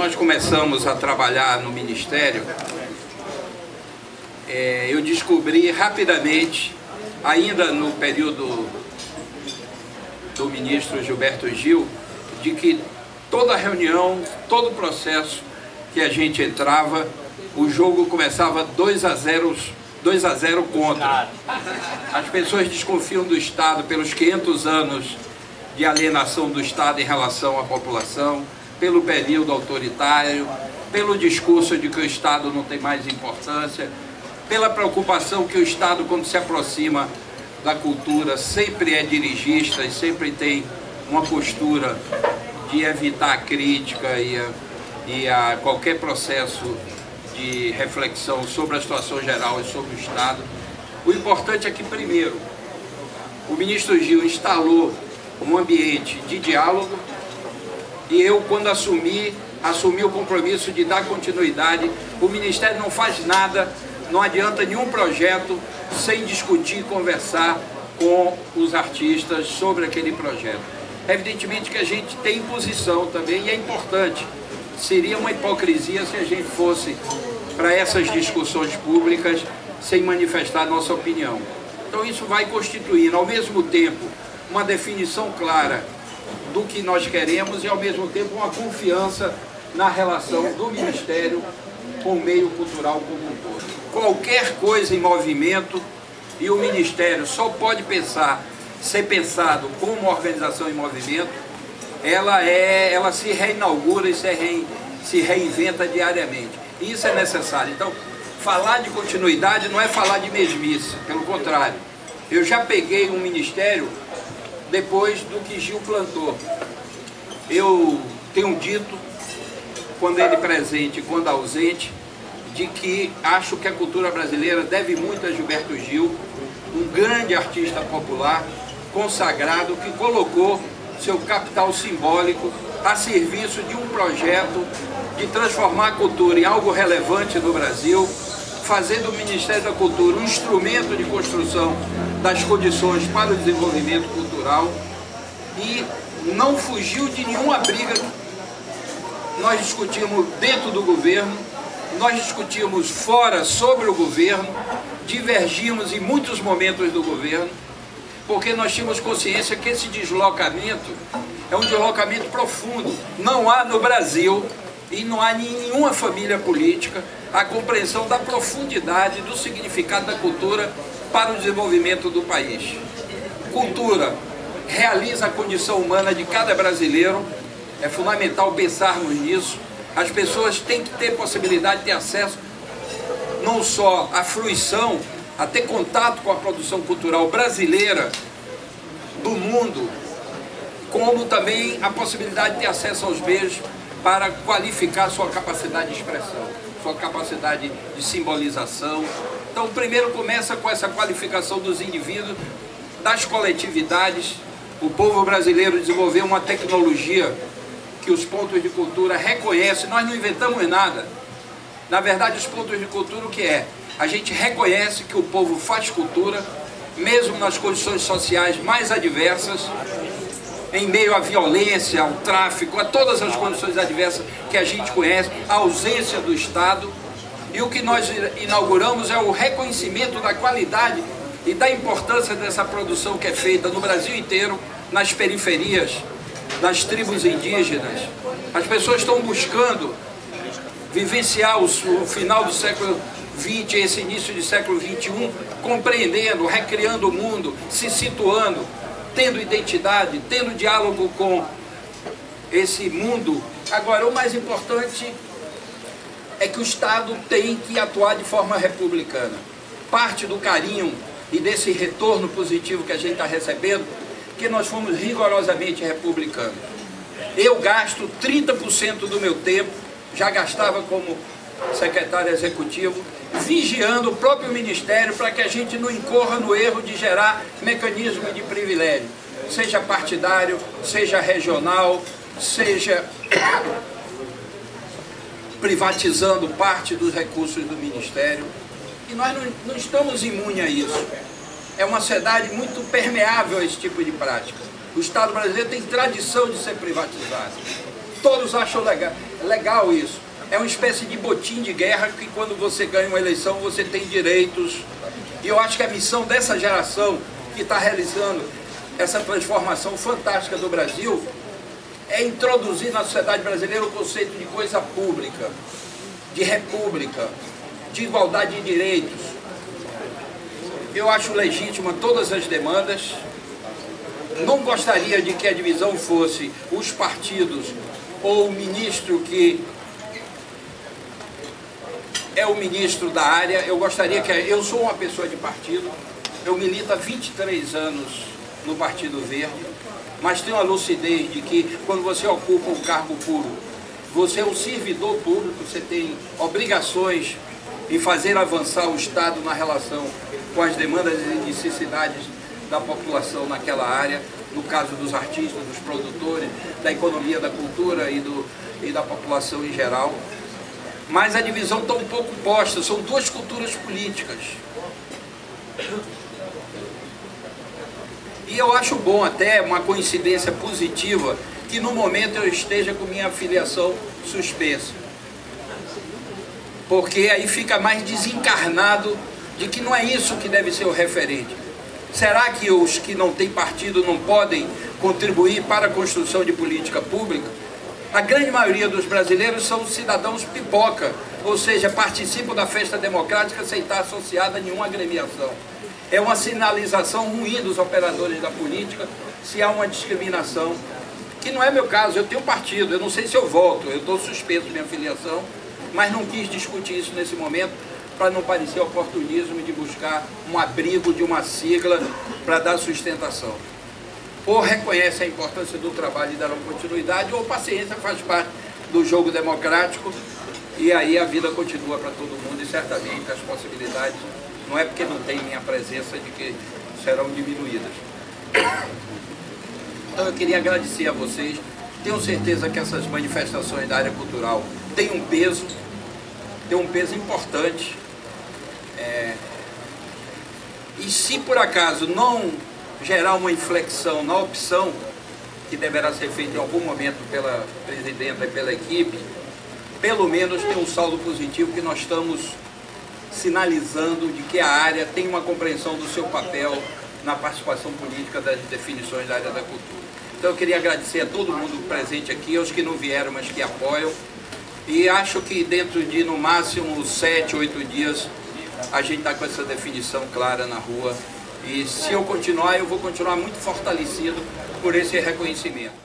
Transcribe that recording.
nós começamos a trabalhar no Ministério, eu descobri rapidamente, ainda no período do ministro Gilberto Gil, de que toda reunião, todo processo que a gente entrava, o jogo começava 2-0 contra. As pessoas desconfiam do Estado pelos 500 anos de alienação do Estado em relação à população, pelo período autoritário, pelo discurso de que o Estado não tem mais importância, pela preocupação que o Estado, quando se aproxima da cultura, sempre é dirigista e sempre tem uma postura de evitar a crítica e a qualquer processo de reflexão sobre a situação geral e sobre o Estado. O importante é que, primeiro, o ministro Gil instalou um ambiente de diálogo e eu, quando assumi o compromisso de dar continuidade. O Ministério não faz nada, não adianta nenhum projeto sem discutir e conversar com os artistas sobre aquele projeto. Evidentemente que a gente tem posição também e é importante. Seria uma hipocrisia se a gente fosse para essas discussões públicas sem manifestar nossa opinião. Então isso vai constituindo, ao mesmo tempo, uma definição clara do que nós queremos e, ao mesmo tempo, uma confiança na relação do Ministério com o meio cultural como um todo. Qualquer coisa em movimento, e o Ministério só pode ser pensado como uma organização em movimento, ela se reinaugura e se reinventa diariamente. E isso é necessário. Então, falar de continuidade não é falar de mesmice, pelo contrário. Eu já peguei um Ministério depois do que Gil plantou. Eu tenho dito, quando ele presente e quando ausente, de que acho que a cultura brasileira deve muito a Gilberto Gil, um grande artista popular, consagrado, que colocou seu capital simbólico a serviço de um projeto de transformar a cultura em algo relevante no Brasil, fazendo o Ministério da Cultura um instrumento de construção das condições para o desenvolvimento cultural e não fugiu de nenhuma briga. Nós discutimos dentro do governo, nós discutimos fora sobre o governo, divergimos em muitos momentos do governo, porque nós tínhamos consciência que esse deslocamento é um deslocamento profundo. Não há no Brasil, e não há em nenhuma família política, a compreensão da profundidade do significado da cultura para o desenvolvimento do país. Cultura realiza a condição humana de cada brasileiro, é fundamental pensarmos nisso. As pessoas têm que ter possibilidade de ter acesso não só à fruição, a ter contato com a produção cultural brasileira do mundo, como também a possibilidade de ter acesso aos meios para qualificar sua capacidade de expressão, sua capacidade de simbolização. Então, primeiro começa com essa qualificação dos indivíduos, das coletividades. O povo brasileiro desenvolveu uma tecnologia que os pontos de cultura reconhecem. Nós não inventamos nada. Na verdade, os pontos de cultura, o que é? A gente reconhece que o povo faz cultura, mesmo nas condições sociais mais adversas, em meio à violência, ao tráfico, a todas as condições adversas que a gente conhece, a ausência do Estado. E o que nós inauguramos é o reconhecimento da qualidade e da importância dessa produção que é feita no Brasil inteiro, nas periferias, nas tribos indígenas. As pessoas estão buscando vivenciar o final do século XX, esse início do século XXI, compreendendo, recriando o mundo, se situando, tendo identidade, tendo diálogo com esse mundo. Agora, o mais importante é que o Estado tem que atuar de forma republicana. Parte do carinho e desse retorno positivo que a gente está recebendo, que nós fomos rigorosamente republicanos. Eu gasto 30% do meu tempo, já gastava como secretário executivo, vigiando o próprio Ministério para que a gente não incorra no erro de gerar mecanismo de privilégio, seja partidário, seja regional, seja privatizando parte dos recursos do Ministério. E nós não estamos imunes a isso. É uma sociedade muito permeável a esse tipo de prática. O Estado brasileiro tem tradição de ser privatizado. Todos acham legal. legal isso. É uma espécie de botim de guerra que quando você ganha uma eleição você tem direitos. E eu acho que a missão dessa geração que está realizando essa transformação fantástica do Brasil é introduzir na sociedade brasileira o conceito de coisa pública, de república, de igualdade de direitos. Eu acho legítima todas as demandas. Não gostaria de que a divisão fosse os partidos ou o ministro que é o ministro da área. Eu gostaria que... Eu sou uma pessoa de partido, eu milito há 23 anos no Partido Verde, mas tenho a lucidez de que quando você ocupa um cargo público, você é um servidor público, você tem obrigações em fazer avançar o Estado na relação com as demandas e necessidades da população naquela área, no caso dos artistas, dos produtores, da economia, da cultura e da população em geral. Mas a divisão está um pouco posta, são duas culturas políticas. E eu acho bom até, uma coincidência positiva, que no momento eu esteja com minha filiação suspensa. Porque aí fica mais desencarnado de que não é isso que deve ser o referente. Será que os que não têm partido não podem contribuir para a construção de política pública? A grande maioria dos brasileiros são cidadãos pipoca, ou seja, participam da festa democrática sem estar associada a nenhuma agremiação. É uma sinalização ruim dos operadores da política se há uma discriminação, que não é meu caso. Eu tenho partido, eu não sei se eu volto, eu estou suspenso de minha filiação, mas não quis discutir isso nesse momento, para não parecer oportunismo de buscar um abrigo de uma sigla para dar sustentação. Ou reconhece a importância do trabalho e dará continuidade, ou paciência, faz parte do jogo democrático, e aí a vida continua para todo mundo, e certamente as possibilidades, não é porque não tem minha presença, de que serão diminuídas. Então eu queria agradecer a vocês, tenho certeza que essas manifestações da área cultural têm um peso importante, e se por acaso não gerar uma inflexão na opção que deverá ser feita em algum momento pela presidenta e pela equipe, pelo menos tem um saldo positivo que nós estamos sinalizando de que a área tem uma compreensão do seu papel na participação política das definições da área da cultura. Então eu queria agradecer a todo mundo presente aqui, aos que não vieram, mas que apoiam, e acho que dentro de no máximo 7, 8 dias a gente está com essa definição clara na rua. E se eu continuar, eu vou continuar muito fortalecido por esse reconhecimento.